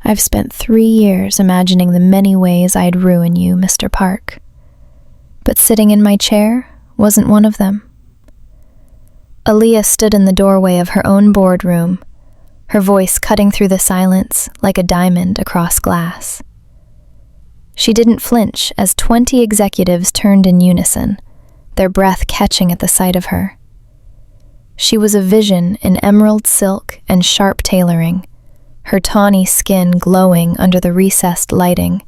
I've spent 3 years imagining the many ways I'd ruin you, Mr. Park. But sitting in my chair wasn't one of them. Aliya stood in the doorway of her own boardroom, her voice cutting through the silence like a diamond across glass. She didn't flinch as 20 executives turned in unison, their breath catching at the sight of her. She was a vision in emerald silk and sharp tailoring, her tawny skin glowing under the recessed lighting,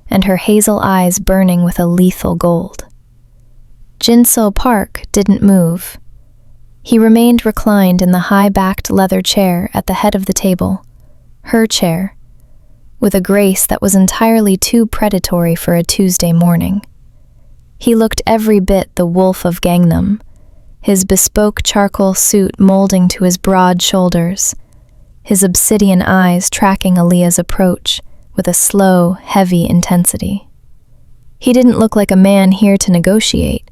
and her hazel eyes burning with a lethal gold. Jin-seo Park didn't move. He remained reclined in the high-backed leather chair at the head of the table, her chair, with a grace that was entirely too predatory for a Tuesday morning. He looked every bit the wolf of Gangnam, his bespoke charcoal suit molding to his broad shoulders, his obsidian eyes tracking Aliya's approach with a slow, heavy intensity. He didn't look like a man here to negotiate.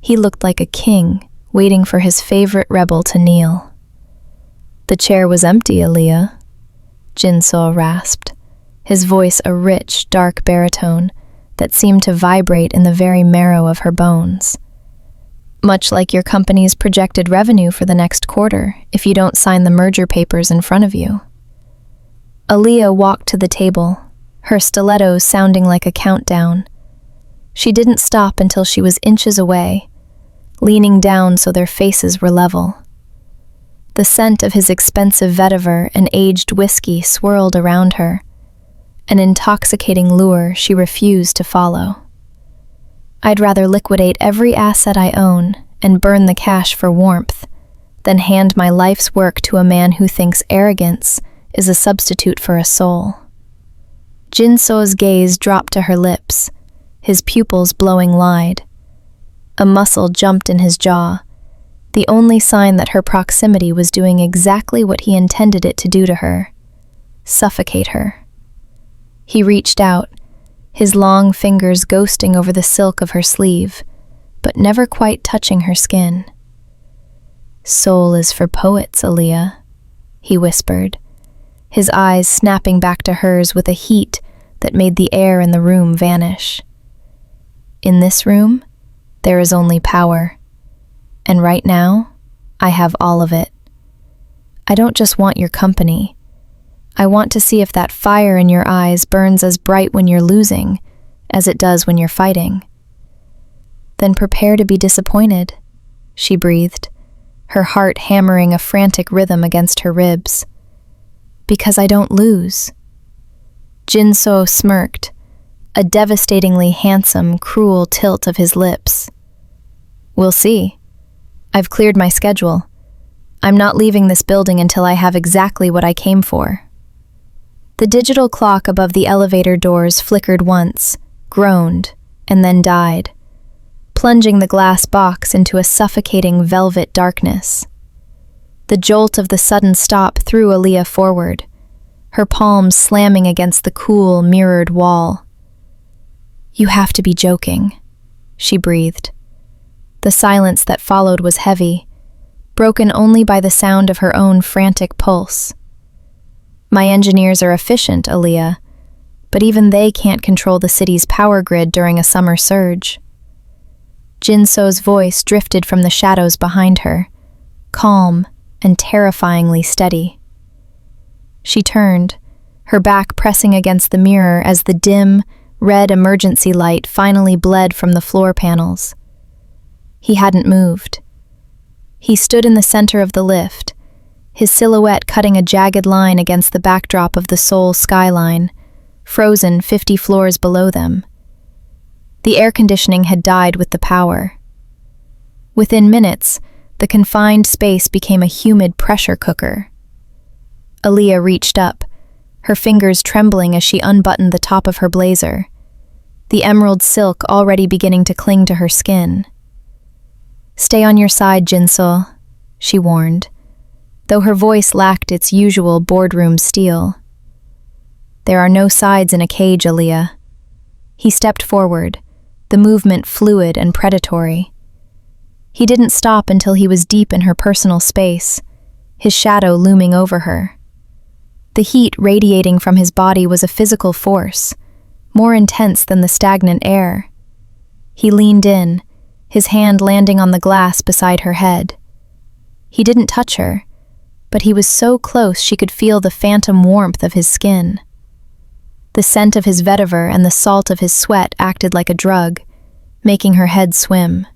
He looked like a king waiting for his favorite rebel to kneel. "The chair was empty, Aliya," Jin-seo rasped, his voice a rich, dark baritone that seemed to vibrate in the very marrow of her bones. "Much like your company's projected revenue for the next quarter if you don't sign the merger papers in front of you." Aliya walked to the table, her stilettos sounding like a countdown. She didn't stop until she was inches away, leaning down so their faces were level. The scent of his expensive vetiver and aged whiskey swirled around her, an intoxicating lure she refused to follow. "I'd rather liquidate every asset I own and burn the cash for warmth than hand my life's work to a man who thinks arrogance is a substitute for a soul." Jin-seo's gaze dropped to her lips, his pupils blowing wide. A muscle jumped in his jaw, the only sign that her proximity was doing exactly what he intended it to do to her: suffocate her. He reached out, his long fingers ghosting over the silk of her sleeve, but never quite touching her skin. "Soul is for poets, Aliya," he whispered, his eyes snapping back to hers with a heat that made the air in the room vanish. "In this room, there is only power, and right now, I have all of it. I don't just want your company. I want to see if that fire in your eyes burns as bright when you're losing as it does when you're fighting." "Then prepare to be disappointed," she breathed, her heart hammering a frantic rhythm against her ribs. "Because I don't lose." Jin-seo smirked, a devastatingly handsome, cruel tilt of his lips. "We'll see. I've cleared my schedule. I'm not leaving this building until I have exactly what I came for." The digital clock above the elevator doors flickered once, groaned, and then died, plunging the glass box into a suffocating velvet darkness. The jolt of the sudden stop threw Aliya forward, her palms slamming against the cool, mirrored wall. "You have to be joking," she breathed. The silence that followed was heavy, broken only by the sound of her own frantic pulse. "My engineers are efficient, Aliya, but even they can't control the city's power grid during a summer surge." Jin-seo's voice drifted from the shadows behind her, calm and terrifyingly steady. She turned, her back pressing against the mirror as the dim, red emergency light finally bled from the floor panels. He hadn't moved. He stood in the center of the lift, his silhouette cutting a jagged line against the backdrop of the Seoul skyline, frozen 50 floors below them. The air conditioning had died with the power. Within minutes, the confined space became a humid pressure cooker. Aliya reached up, her fingers trembling as she unbuttoned the top of her blazer, the emerald silk already beginning to cling to her skin. "Stay on your side, Jin-seo," she warned, though her voice lacked its usual boardroom steel. "There are no sides in a cage, Aliya." He stepped forward, the movement fluid and predatory. He didn't stop until he was deep in her personal space, his shadow looming over her. The heat radiating from his body was a physical force, more intense than the stagnant air. He leaned in, his hand landing on the glass beside her head. He didn't touch her, but he was so close she could feel the phantom warmth of his skin. The scent of his vetiver and the salt of his sweat acted like a drug, making her head swim.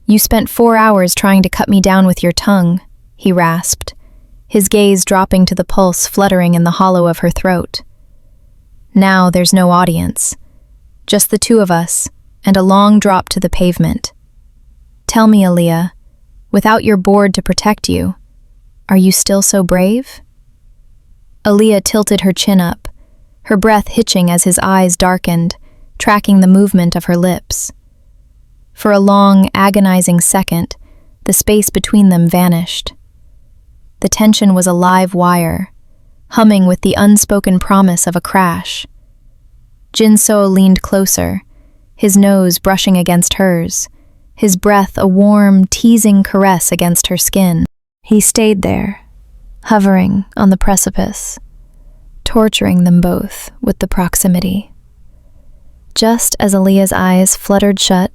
"You spent 4 hours trying to cut me down with your tongue," he rasped, his gaze dropping to the pulse fluttering in the hollow of her throat. "Now there's no audience, just the two of us, and a long drop to the pavement. Tell me, Aliya, without your board to protect you, are you still so brave?" Aliya tilted her chin up, her breath hitching as his eyes darkened, tracking the movement of her lips. For a long, agonizing second, the space between them vanished. The tension was a live wire, humming with the unspoken promise of a crash. Jin-seo leaned closer, his nose brushing against hers, his breath a warm, teasing caress against her skin. He stayed there, hovering on the precipice, torturing them both with the proximity. Just as Aliya's eyes fluttered shut,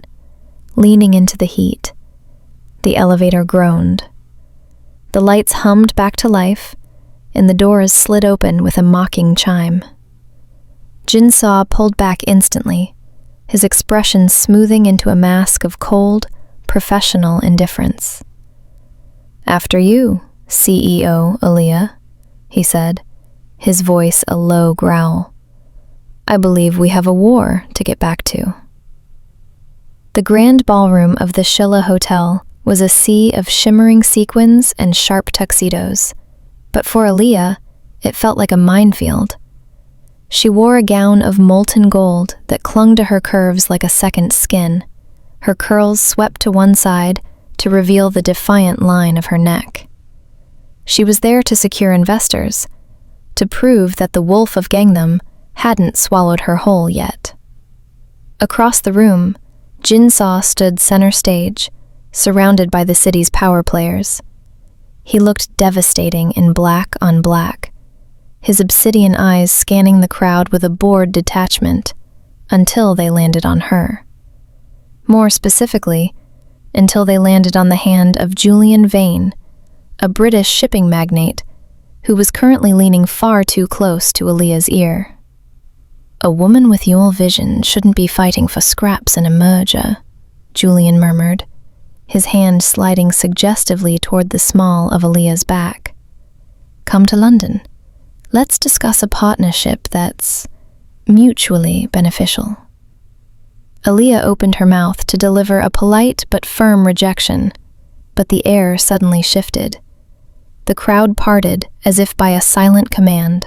leaning into the heat, the elevator groaned. The lights hummed back to life, and the doors slid open with a mocking chime. Jin-seo pulled back instantly, his expression smoothing into a mask of cold, professional indifference. "After you, CEO Aliya," he said, his voice a low growl. "I believe we have a war to get back to." The grand ballroom of the Shilla Hotel was a sea of shimmering sequins and sharp tuxedos, but for Aliya, it felt like a minefield. She wore a gown of molten gold that clung to her curves like a second skin, her curls swept to one side to reveal the defiant line of her neck. She was there to secure investors, to prove that the wolf of Gangnam hadn't swallowed her whole yet. Across the room, Jin-seo stood center stage, surrounded by the city's power players. He looked devastating in black on black, his obsidian eyes scanning the crowd with a bored detachment until they landed on her. More specifically, until they landed on the hand of Julian Vane, a British shipping magnate who was currently leaning far too close to Aliya's ear. "A woman with your vision shouldn't be fighting for scraps in a merger," Julian murmured, his hand sliding suggestively toward the small of Aliya's back. "Come to London. Let's discuss a partnership that's mutually beneficial." Aliya opened her mouth to deliver a polite but firm rejection, but the air suddenly shifted. The crowd parted as if by a silent command.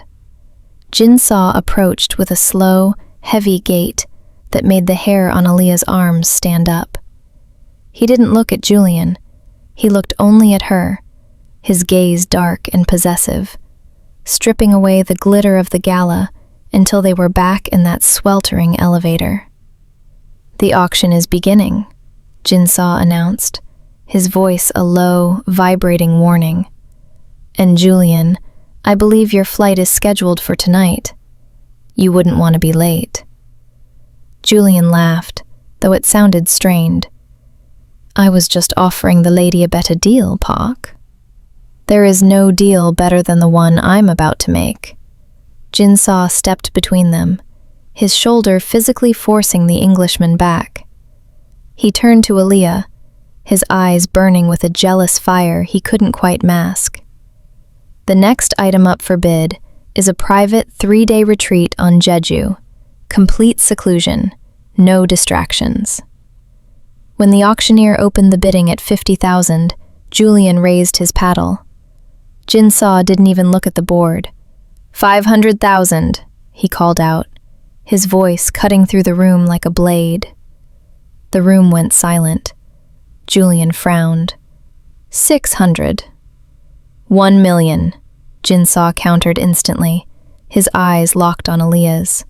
Jin-seo approached with a slow, heavy gait that made the hair on Aliya's arms stand up. He didn't look at Julian. He looked only at her, his gaze dark and possessive, stripping away the glitter of the gala until they were back in that sweltering elevator. "The auction is beginning," Jin-seo announced, his voice a low, vibrating warning. "And Julian, I believe your flight is scheduled for tonight. You wouldn't want to be late." Julian laughed, though it sounded strained. "I was just offering the lady a better deal, Park." "There is no deal better than the one I'm about to make." Jin-seo stepped between them, his shoulder physically forcing the Englishman back. He turned to Aliya, his eyes burning with a jealous fire he couldn't quite mask. "The next item up for bid is a private 3-day retreat on Jeju, complete seclusion, no distractions." When the auctioneer opened the bidding at 50,000, Julian raised his paddle. Jin-seo didn't even look at the board. 500,000, he called out, his voice cutting through the room like a blade. The room went silent. Julian frowned. 600. 1 million, Jin-seo countered instantly, his eyes locked on Aliya's.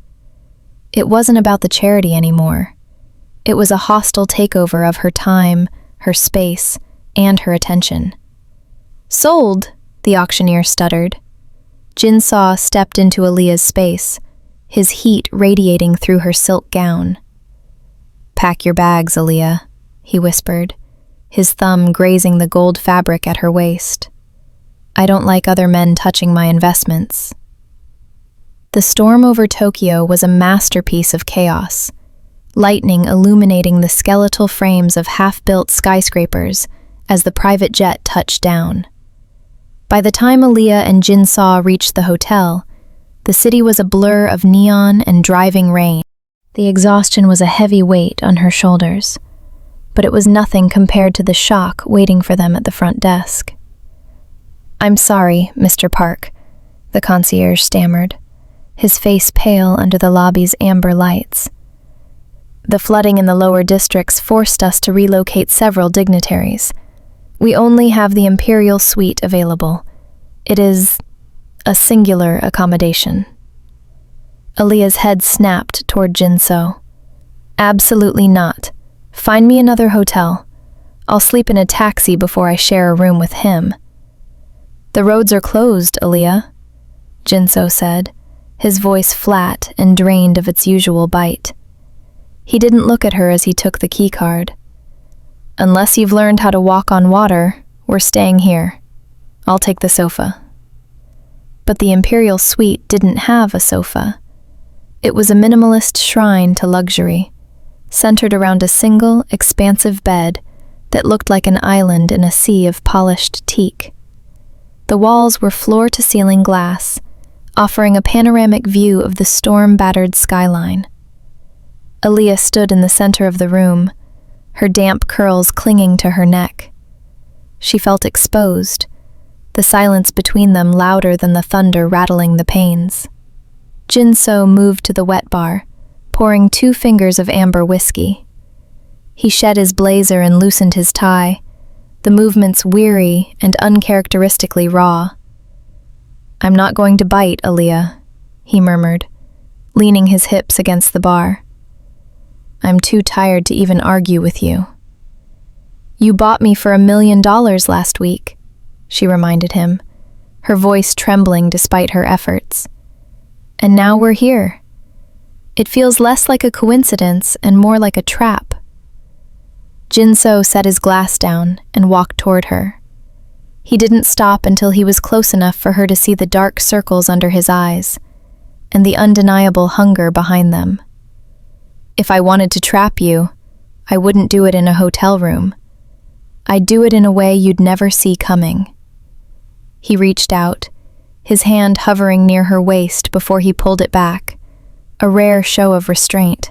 It wasn't about the charity anymore. It was a hostile takeover of her time, her space, and her attention. "Sold," the auctioneer stuttered. Jin-seo stepped into Aliya's space, his heat radiating through her silk gown. "Pack your bags, Aliya," he whispered, his thumb grazing the gold fabric at her waist. "I don't like other men touching my investments." The storm over Tokyo was a masterpiece of chaos, lightning illuminating the skeletal frames of half-built skyscrapers as the private jet touched down. By the time Aliya and Jin-seo reached the hotel, the city was a blur of neon and driving rain. The exhaustion was a heavy weight on her shoulders, but it was nothing compared to the shock waiting for them at the front desk. "I'm sorry, Mr. Park," the concierge stammered, his face pale under the lobby's amber lights. "The flooding in the lower districts forced us to relocate several dignitaries. We only have the Imperial Suite available. It is a singular accommodation." Aliya's head snapped toward Jin-seo. "Absolutely not. Find me another hotel. I'll sleep in a taxi before I share a room with him." "The roads are closed, Aliya," Jin-seo said, his voice flat and drained of its usual bite. He didn't look at her as he took the keycard. "Unless you've learned how to walk on water, we're staying here. I'll take the sofa." But the Imperial Suite didn't have a sofa. It was a minimalist shrine to luxury, centered around a single, expansive bed that looked like an island in a sea of polished teak. The walls were floor-to-ceiling glass, offering a panoramic view of the storm-battered skyline. Aliya stood in the center of the room, her damp curls clinging to her neck. She felt exposed, the silence between them louder than the thunder rattling the panes. Jin-seo moved to the wet bar, pouring 2 fingers of amber whiskey. He shed his blazer and loosened his tie, the movements weary and uncharacteristically raw. "I'm not going to bite, Aliya," he murmured, leaning his hips against the bar. "I'm too tired to even argue with you." "You bought me for $1 million last week," she reminded him, her voice trembling despite her efforts. "And now we're here. It feels less like a coincidence and more like a trap." Jin-seo set his glass down and walked toward her. He didn't stop until he was close enough for her to see the dark circles under his eyes and the undeniable hunger behind them. "If I wanted to trap you, I wouldn't do it in a hotel room. I'd do it in a way you'd never see coming." He reached out, his hand hovering near her waist before he pulled it back, a rare show of restraint.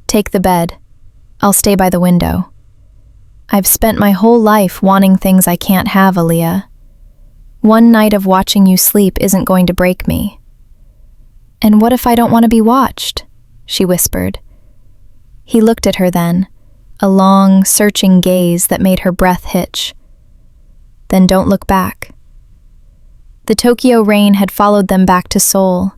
"Take the bed. I'll stay by the window. I've spent my whole life wanting things I can't have, Aliya. One night of watching you sleep isn't going to break me." "And what if I don't want to be watched?" she whispered. He looked at her then, a long, searching gaze that made her breath hitch. "Then don't look back." The Tokyo rain had followed them back to Seoul,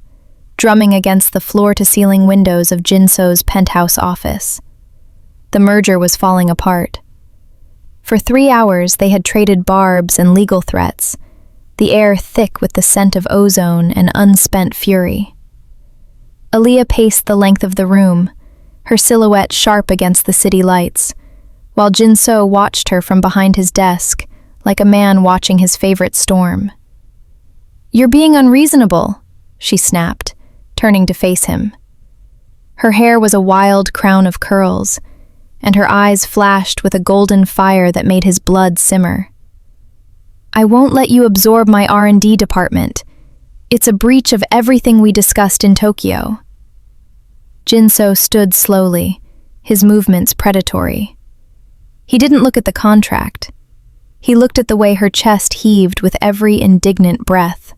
drumming against the floor-to-ceiling windows of Jin-seo's penthouse office. The merger was falling apart. For 3 hours they had traded barbs and legal threats, the air thick with the scent of ozone and unspent fury. Aliya paced the length of the room, her silhouette sharp against the city lights, while Jin-seo watched her from behind his desk, like a man watching his favorite storm. "You're being unreasonable," she snapped, turning to face him. Her hair was a wild crown of curls, and her eyes flashed with a golden fire that made his blood simmer. "I won't let you absorb my R&D department. It's a breach of everything we discussed in Tokyo." Jin-seo stood slowly, his movements predatory. He didn't look at the contract. He looked at the way her chest heaved with every indignant breath.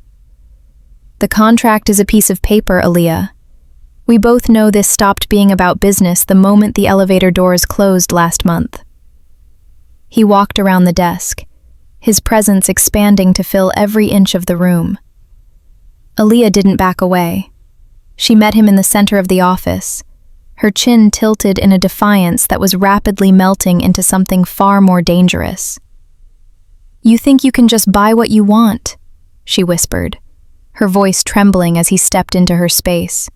"The contract is a piece of paper, Aliya. We both know this stopped being about business the moment the elevator doors closed last month." He walked around the desk, his presence expanding to fill every inch of the room. Aliya didn't back away. She met him in the center of the office, her chin tilted in a defiance that was rapidly melting into something far more dangerous. "You think you can just buy what you want," she whispered, her voice trembling as he stepped into her space.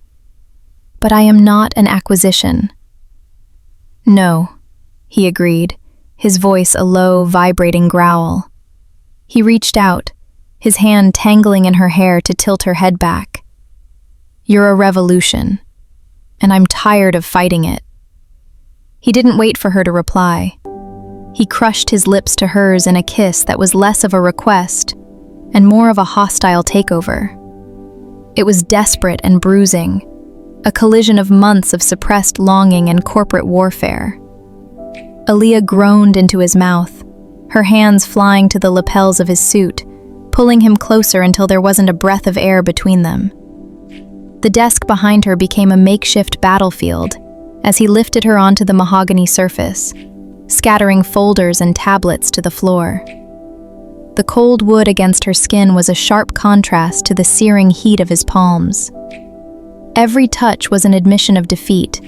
"But I am not an acquisition." "No," he agreed, his voice a low, vibrating growl. He reached out, his hand tangling in her hair to tilt her head back. "You're a revolution, and I'm tired of fighting it." He didn't wait for her to reply. He crushed his lips to hers in a kiss that was less of a request and more of a hostile takeover. It was desperate and bruising, a collision of months of suppressed longing and corporate warfare. Aliya groaned into his mouth, her hands flying to the lapels of his suit, pulling him closer until there wasn't a breath of air between them. The desk behind her became a makeshift battlefield as he lifted her onto the mahogany surface, scattering folders and tablets to the floor. The cold wood against her skin was a sharp contrast to the searing heat of his palms. Every touch was an admission of defeat.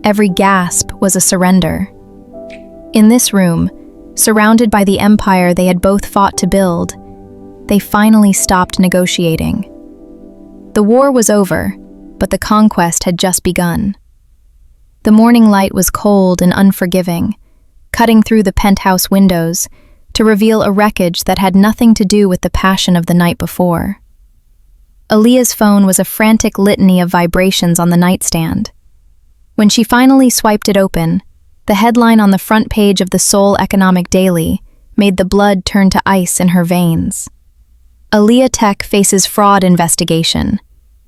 Every gasp was a surrender. In this room, surrounded by the empire they had both fought to build, they finally stopped negotiating. The war was over, but the conquest had just begun. The morning light was cold and unforgiving, cutting through the penthouse windows to reveal a wreckage that had nothing to do with the passion of the night before. Aliya's phone was a frantic litany of vibrations on the nightstand. When she finally swiped it open, the headline on the front page of the Seoul Economic Daily made the blood turn to ice in her veins. Aliya Tech faces fraud investigation.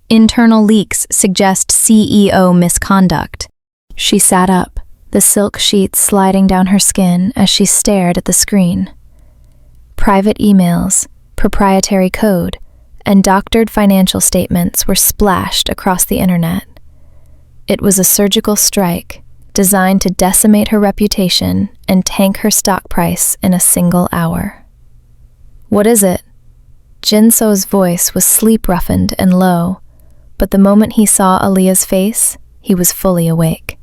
Internal leaks suggest CEO misconduct. She sat up, the silk sheets sliding down her skin as she stared at the screen. Private emails, proprietary code, and doctored financial statements were splashed across the internet. It was a surgical strike designed to decimate her reputation and tank her stock price in a single hour. "What is it?" Jin-seo's voice was sleep-roughened and low, but the moment he saw Aliya's face, he was fully awake.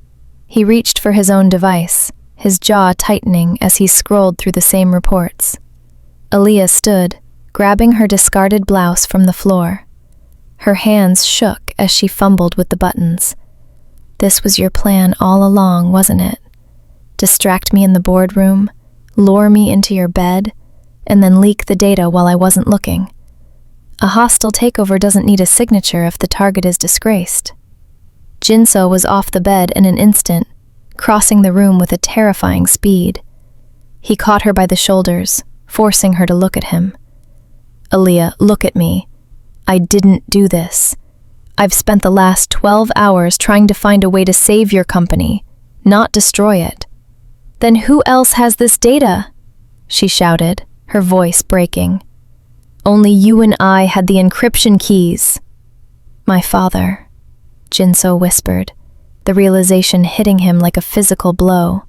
He reached for his own device, his jaw tightening as he scrolled through the same reports. Aliya stood, grabbing her discarded blouse from the floor. Her hands shook as she fumbled with the buttons. "This was your plan all along, wasn't it? Distract me in the boardroom, lure me into your bed, and then leak the data while I wasn't looking. A hostile takeover doesn't need a signature if the target is disgraced." Jin-seo was off the bed in an instant, crossing the room with a terrifying speed. He caught her by the shoulders, forcing her to look at him. "Aliya, look at me. I didn't do this. I've spent the last 12 hours trying to find a way to save your company, not destroy it." "Then who else has this data?" she shouted, her voice breaking. "Only you and I had the encryption keys." "My father," Jin-seo whispered, the realization hitting him like a physical blow.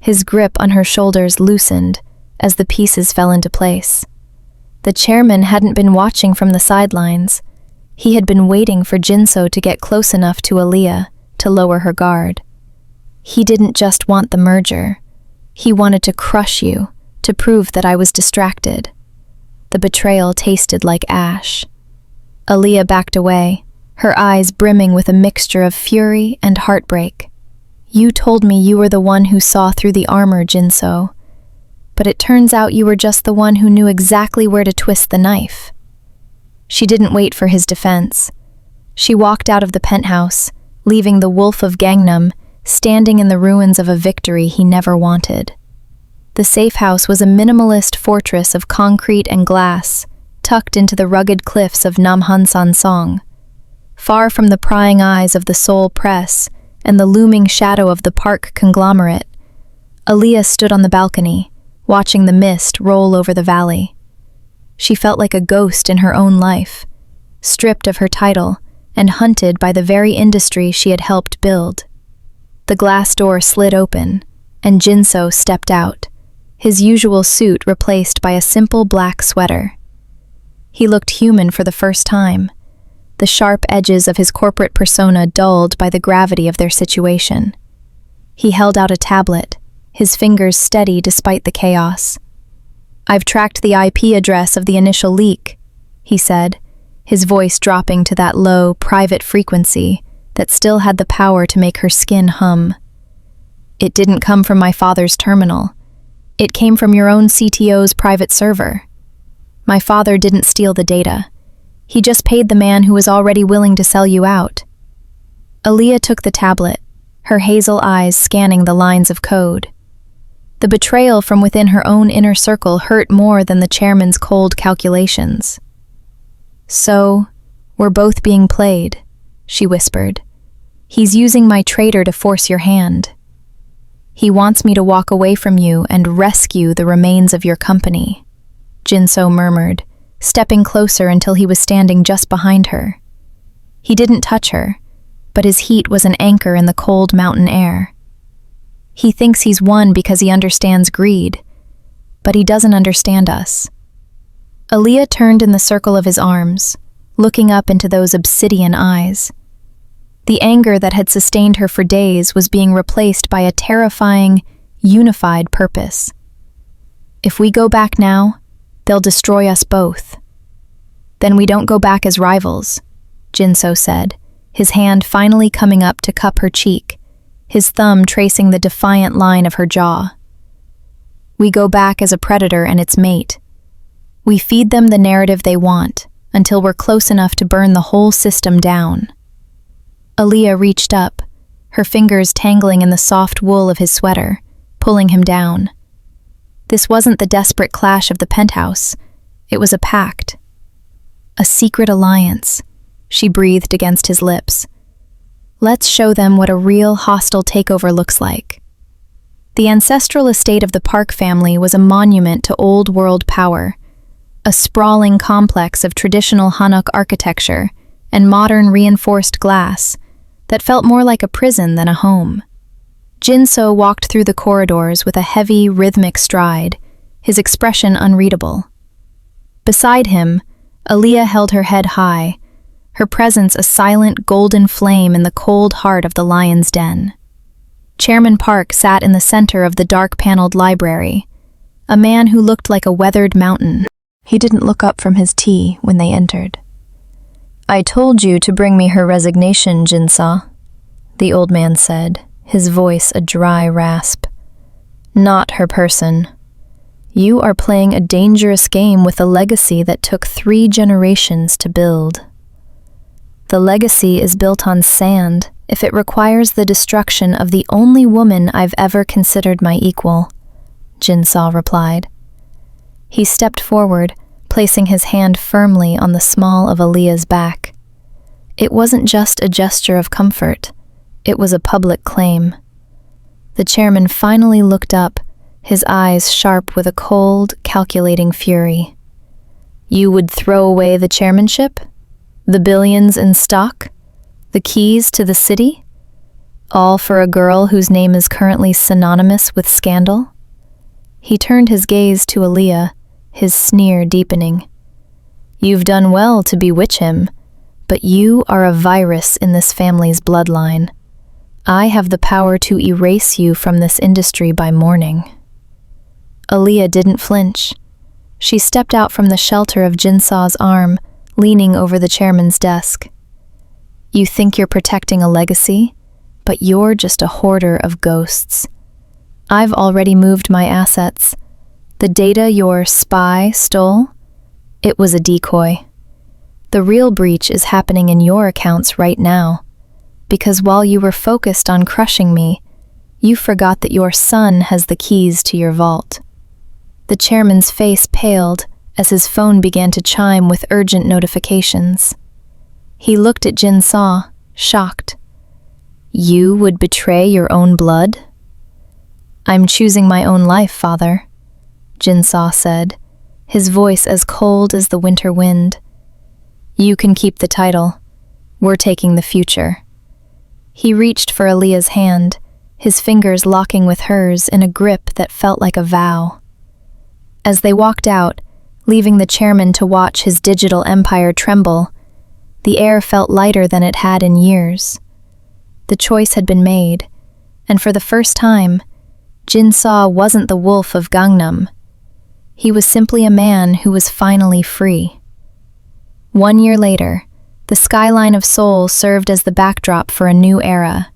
His grip on her shoulders loosened as the pieces fell into place. The chairman hadn't been watching from the sidelines. He had been waiting for Jin-seo to get close enough to Aliya to lower her guard. He didn't just want the merger. He wanted to crush you, to prove that I was distracted. The betrayal tasted like ash. Aliya backed away, her eyes brimming with a mixture of fury and heartbreak. "You told me you were the one who saw through the armor, Jin-seo. But it turns out you were just the one who knew exactly where to twist the knife." She didn't wait for his defense. She walked out of the penthouse, leaving the wolf of Gangnam standing in the ruins of a victory he never wanted. The safe house was a minimalist fortress of concrete and glass, tucked into the rugged cliffs of Namhansan-song. Far from the prying eyes of the Seoul press and the looming shadow of the Park conglomerate, Aliya stood on the balcony, watching the mist roll over the valley. She felt like a ghost in her own life, stripped of her title and hunted by the very industry she had helped build. The glass door slid open, and Jin-seo stepped out, his usual suit replaced by a simple black sweater. He looked human for the first time, the sharp edges of his corporate persona dulled by the gravity of their situation. He held out a tablet, his fingers steady despite the chaos. "I've tracked the IP address of the initial leak," he said, his voice dropping to that low, private frequency that still had the power to make her skin hum. "It didn't come from my father's terminal. It came from your own CTO's private server. My father didn't steal the data. He just paid the man who was already willing to sell you out." Aliya took the tablet, her hazel eyes scanning the lines of code. The betrayal from within her own inner circle hurt more than the chairman's cold calculations. "So, we're both being played," she whispered. "He's using my traitor to force your hand. He wants me to walk away from you and rescue the remains of your company," Jin-seo murmured, stepping closer until he was standing just behind her. He didn't touch her, but his heat was an anchor in the cold mountain air. "He thinks he's won because he understands greed, but he doesn't understand us." Aliya turned in the circle of his arms, looking up into those obsidian eyes. The anger that had sustained her for days was being replaced by a terrifying, unified purpose. "If we go back now, they'll destroy us both." "Then we don't go back as rivals," Jin-seo said, his hand finally coming up to cup her cheek, his thumb tracing the defiant line of her jaw. "We go back as a predator and its mate. We feed them the narrative they want, until we're close enough to burn the whole system down." Aliya reached up, her fingers tangling in the soft wool of his sweater, pulling him down. This wasn't the desperate clash of the penthouse. It was a pact. A secret alliance, she breathed against his lips. "Let's show them what a real hostile takeover looks like." The ancestral estate of the Park family was a monument to old-world power, a sprawling complex of traditional Hanok architecture and modern reinforced glass that felt more like a prison than a home. Jin-seo walked through the corridors with a heavy, rhythmic stride, his expression unreadable. Beside him, Aliya held her head high, her presence a silent golden flame in the cold heart of the lion's den. Chairman Park sat in the center of the dark-paneled library, a man who looked like a weathered mountain. He didn't look up from his tea when they entered. "I told you to bring me her resignation, Jin-seo," the old man said, his voice a dry rasp. "Not her person. You are playing a dangerous game with a legacy that took 3 generations to build. The legacy is built on sand if it requires the destruction of the only woman I've ever considered my equal," Jin-seo replied. He stepped forward, placing his hand firmly on the small of Aliya's back. It wasn't just a gesture of comfort, it was a public claim. The chairman finally looked up, his eyes sharp with a cold, calculating fury. "You would throw away the chairmanship? The billions in stock? The keys to the city? All for a girl whose name is currently synonymous with scandal?" He turned his gaze to Aliya, his sneer deepening. "You've done well to bewitch him, but you are a virus in this family's bloodline. I have the power to erase you from this industry by morning." Aliya didn't flinch. She stepped out from the shelter of Jin-seo's arm, leaning over the chairman's desk. "You think you're protecting a legacy, but you're just a hoarder of ghosts. I've already moved my assets. The data your spy stole? It was a decoy. The real breach is happening in your accounts right now, because while you were focused on crushing me, you forgot that your son has the keys to your vault." The chairman's face paled as his phone began to chime with urgent notifications. He looked at Jin-seo, shocked. "You would betray your own blood?" "I'm choosing my own life, father," Jin-seo said, his voice as cold as the winter wind. "You can keep the title. We're taking the future." He reached for Aliya's hand, his fingers locking with hers in a grip that felt like a vow. As they walked out, leaving the chairman to watch his digital empire tremble, the air felt lighter than it had in years. The choice had been made, and for the first time, Jin-seo wasn't the wolf of Gangnam. He was simply a man who was finally free. 1 year later, the skyline of Seoul served as the backdrop for a new era.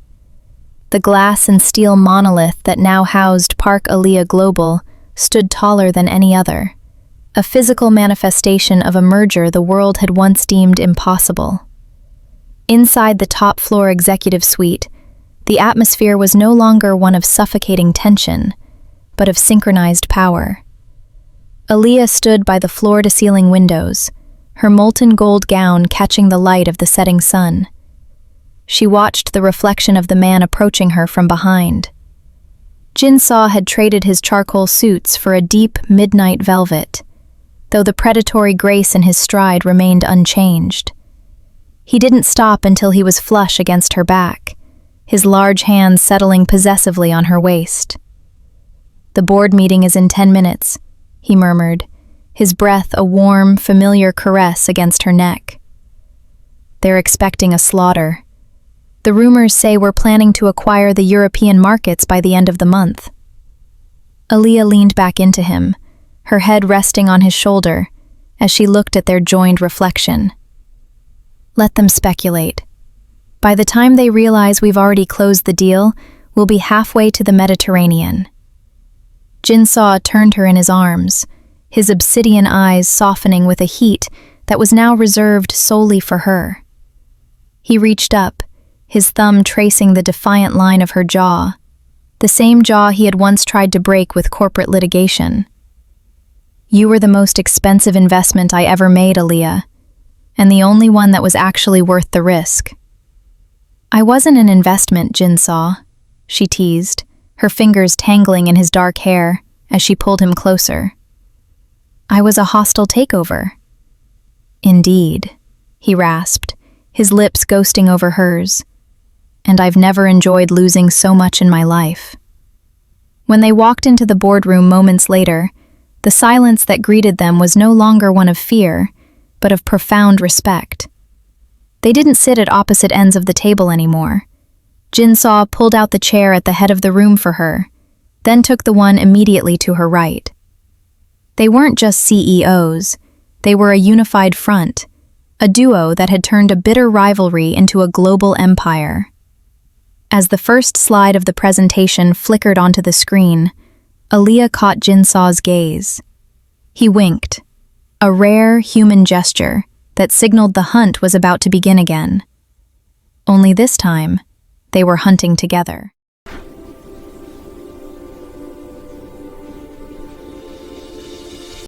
The glass and steel monolith that now housed Park Aliya Global stood taller than any other, a physical manifestation of a merger the world had once deemed impossible. Inside the top-floor executive suite, the atmosphere was no longer one of suffocating tension, but of synchronized power. Aliya stood by the floor-to-ceiling windows, her molten gold gown catching the light of the setting sun. She watched the reflection of the man approaching her from behind. Jin-seo had traded his charcoal suits for a deep midnight velvet, though the predatory grace in his stride remained unchanged. He didn't stop until he was flush against her back, his large hands settling possessively on her waist. "The board meeting is in 10 minutes, he murmured, his breath a warm, familiar caress against her neck. "They're expecting a slaughter. The rumors say we're planning to acquire the European markets by the end of the month." Aliya leaned back into him, her head resting on his shoulder, as she looked at their joined reflection. "Let them speculate. By the time they realize we've already closed the deal, we'll be halfway to the Mediterranean." Jin-seo turned her in his arms, his obsidian eyes softening with a heat that was now reserved solely for her. He reached up, his thumb tracing the defiant line of her jaw, the same jaw he had once tried to break with corporate litigation. "You were the most expensive investment I ever made, Aliya, and the only one that was actually worth the risk." "I wasn't an investment, Jin-seo," she teased, her fingers tangling in his dark hair as she pulled him closer. "I was a hostile takeover." "Indeed," he rasped, his lips ghosting over hers. "And I've never enjoyed losing so much in my life." When they walked into the boardroom moments later, the silence that greeted them was no longer one of fear, but of profound respect. They didn't sit at opposite ends of the table anymore. Jin-seo pulled out the chair at the head of the room for her, then took the one immediately to her right. They weren't just CEOs, they were a unified front, a duo that had turned a bitter rivalry into a global empire. As the first slide of the presentation flickered onto the screen, Aliya caught Jin-seo's gaze. He winked, a rare human gesture that signaled the hunt was about to begin again. Only this time, they were hunting together.